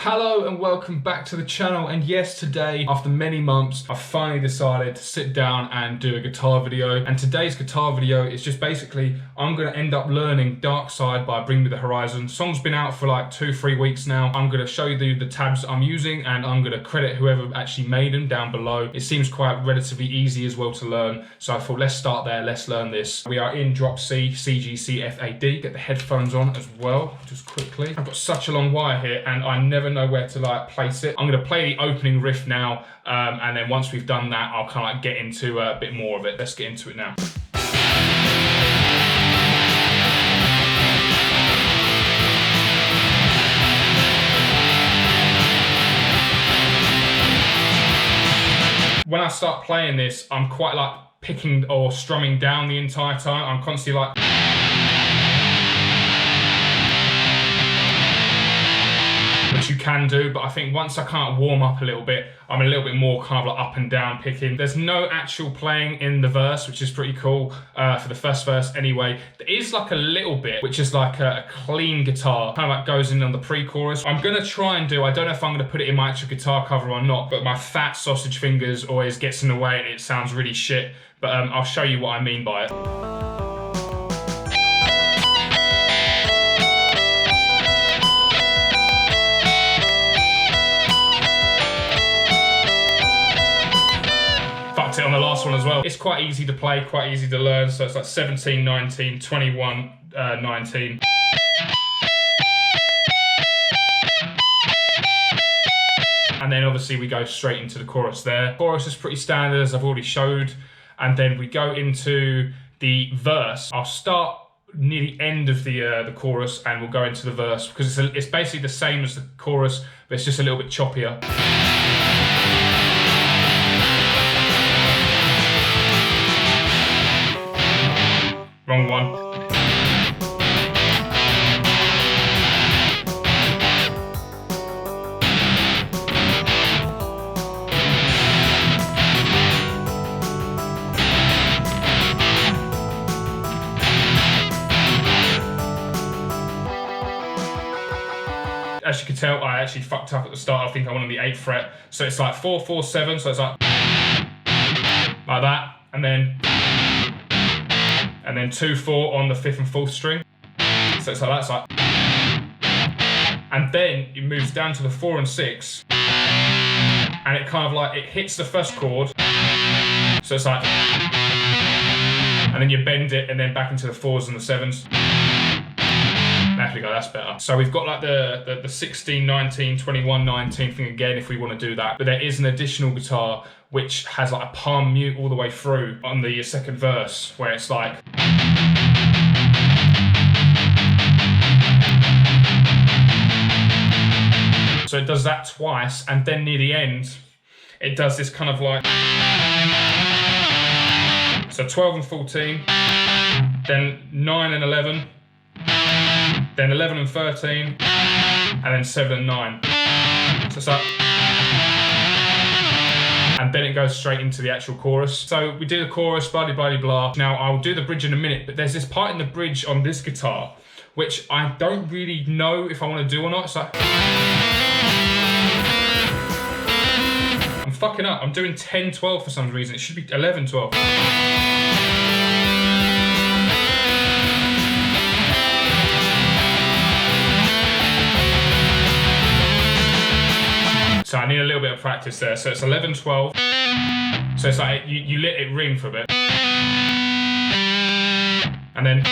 Hello and welcome back to the channel, and yes, today, after many months, I finally decided to sit down and do a guitar video. And today's guitar video is just basically, I'm going to end up learning DArkSide by Bring Me The Horizon. The song's been out for like 2-3 weeks now. I'm going to show you the tabs I'm using, and I'm going to credit whoever actually made them down below. It seems quite relatively easy as well to learn, so I thought let's start there, let's learn this. We are in drop C, C, G, C, F, A, D. Get the headphones on as well, just quickly. I've got such a long wire here and I never know where to like place it. I'm going to play the opening riff now, and then once we've done that, I'll kind of like get into a bit more of it. Let's get into it now. When I start playing this, I'm quite like picking or strumming down the entire time. I'm constantly like, which you can do, but I think once I kind of warm up a little bit, I'm a little bit more kind of like up and down picking. There's no actual playing in the verse, which is pretty cool for the first verse anyway. There is like a little bit, which is like a clean guitar, kind of like goes in on the pre-chorus. I'm gonna try and do, I don't know if I'm gonna put it in my actual guitar cover or not, but my fat sausage fingers always gets in the way and it sounds really shit, but I'll show you what I mean by it. Fucked it on the last one as well. It's quite easy to play, quite easy to learn, so it's like 17, 19, 21, 19. And then obviously we go straight into the chorus there. Chorus is pretty standard, as I've already showed. And then we go into the verse. I'll start near the end of the chorus and we'll go into the verse, because it's basically the same as the chorus, but it's just a little bit choppier. Wrong one. As you can tell, I actually fucked up at the start. I think I went on the 8th fret. So it's like 4, 4, 7. So it's like that. And then 2, 4 on the 5th and 4th string. So it's like that. It's like, and then it moves down to the 4 and 6. And it kind of like, it hits the first chord. So it's like, and then you bend it and then back into the 4s and the 7s. There we go, that's better. So we've got like the 16, 19, 21, 19 thing again if we want to do that. But there is an additional guitar which has like a palm mute all the way through on the second verse, where it's like, so it does that twice, and then near the end it does this kind of like, so 12 and 14, then 9 and 11, then 11 and 13, and then 7 and 9. So it's like, and then it goes straight into the actual chorus. So we do the chorus, blah, blah, blah. Now I'll do the bridge in a minute, but there's this part in the bridge on this guitar, which I don't really know if I want to do or not. It's like, I'm fucking up. I'm doing 10, 12 for some reason. It should be 11, 12. So I need a little bit of practice there. So it's 11, 12. So it's like you let it ring for a bit. And then,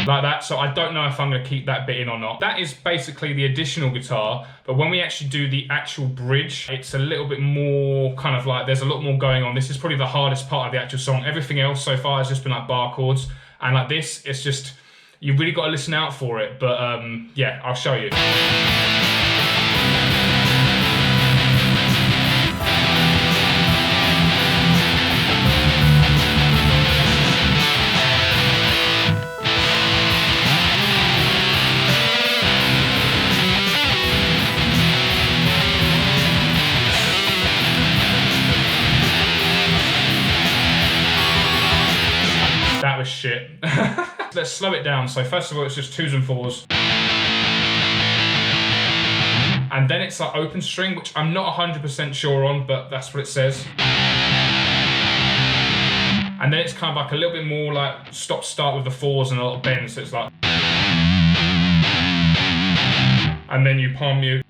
like that. So I don't know if I'm going to keep that bit in or not. That is basically the additional guitar, but when we actually do the actual bridge, it's a little bit more kind of like, there's a lot more going on. This is probably the hardest part of the actual song. Everything else so far has just been like bar chords, and like this, it's just, you've really got to listen out for it. But yeah, I'll show you. was shit. Let's slow it down. So first of all, it's just 2s and 4s. And then it's like open string, which I'm not 100% sure on, but that's what it says. And then it's kind of like a little bit more like stop-start with the 4s and a little bend, so it's like... And then you palm mute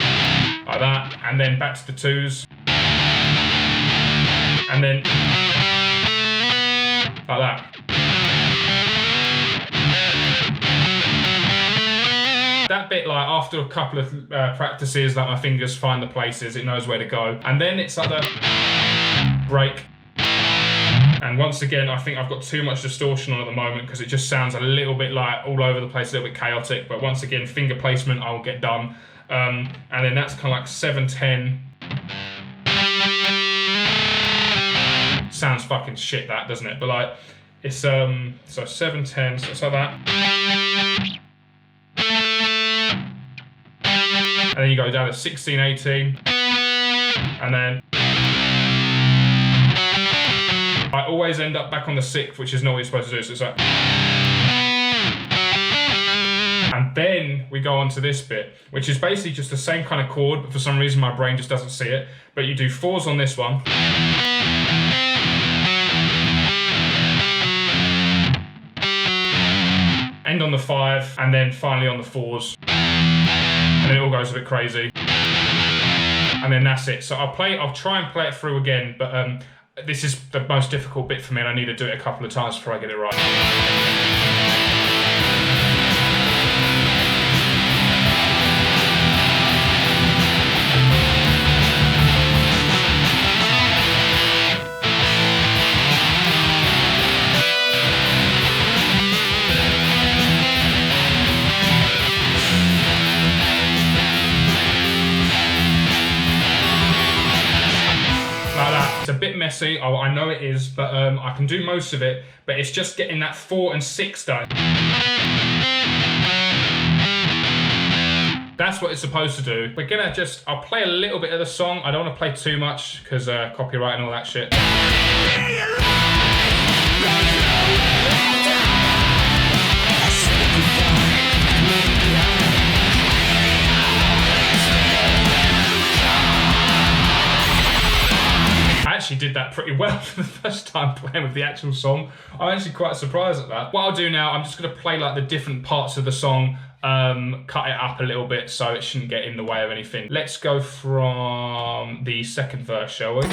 like that, and then back to the 2s. And then like that. That bit, like after a couple of practices, like my fingers find the places, it knows where to go. And then it's like the break. And once again, I think I've got too much distortion on at the moment because it just sounds a little bit like all over the place, a little bit chaotic. But once again, finger placement, I will get done. And then that's kind of like 7/10. Sounds fucking shit, that, doesn't it? But like, it's so 7/10, so it's like that. And then you go down to 16/18, and then I always end up back on the 6th, which is not what you're supposed to do. So it's like, and then we go on to this bit, which is basically just the same kind of chord, but for some reason my brain just doesn't see it. But you do 4s on this one. End on the 5, and then finally on the 4s. And then it all goes a bit crazy. And then that's it. So I'll try and play it through again, but this is the most difficult bit for me, and I need to do it a couple of times before I get it right. It's a bit messy, I know it is, but I can do most of it, but it's just getting that 4 and 6 done. That's what it's supposed to do. We're gonna I'll play a little bit of the song. I don't want to play too much, because copyright and all that shit. I actually did that pretty well for the first time playing with the actual song. I'm actually quite surprised at that. What I'll do now, I'm just going to play like the different parts of the song, cut it up a little bit so it shouldn't get in the way of anything. Let's go from the second verse, shall we?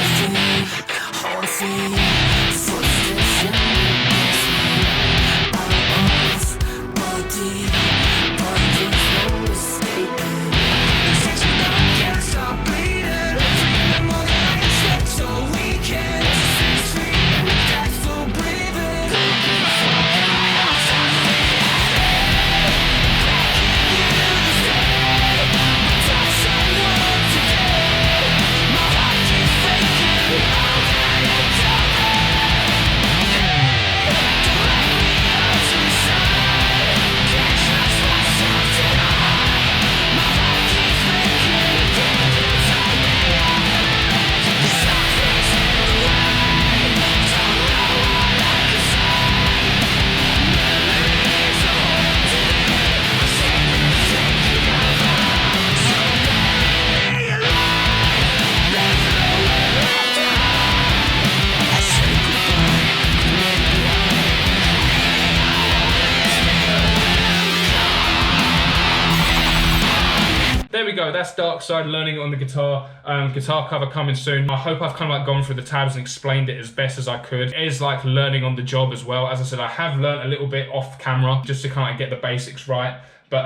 There we go, that's DArkSide, learning it on the guitar. Guitar cover coming soon. I hope I've kind of like gone through the tabs and explained it as best as I could. It is like learning on the job as well. As I said, I have learned a little bit off camera just to kind of get the basics right. But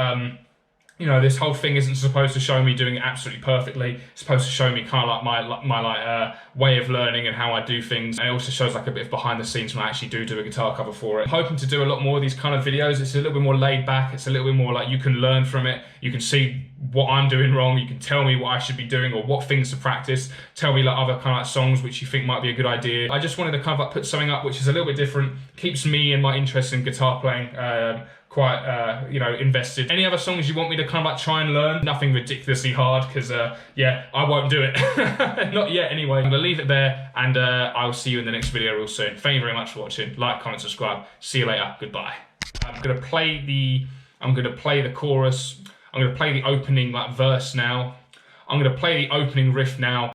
you know, this whole thing isn't supposed to show me doing it absolutely perfectly. It's supposed to show me kind of like my way of learning and how I do things. And it also shows like a bit of behind the scenes when I actually do a guitar cover for it. I'm hoping to do a lot more of these kind of videos. It's a little bit more laid back. It's a little bit more like you can learn from it. You can see what I'm doing wrong. You can tell me what I should be doing or what things to practice. Tell me like other kind of like songs which you think might be a good idea. I just wanted to kind of like put something up which is a little bit different, keeps me and my interest in guitar playing quite you know, invested. Any other songs you want me to kind of like try and learn? Nothing ridiculously hard, because yeah, I won't do it. Not yet anyway. I'm gonna leave it there, and I will see you in the next video real soon. Thank you very much for watching. Like, comment, subscribe. See you later. Goodbye. I'm gonna play the chorus. I'm gonna play the opening like verse now. I'm gonna play the opening riff now.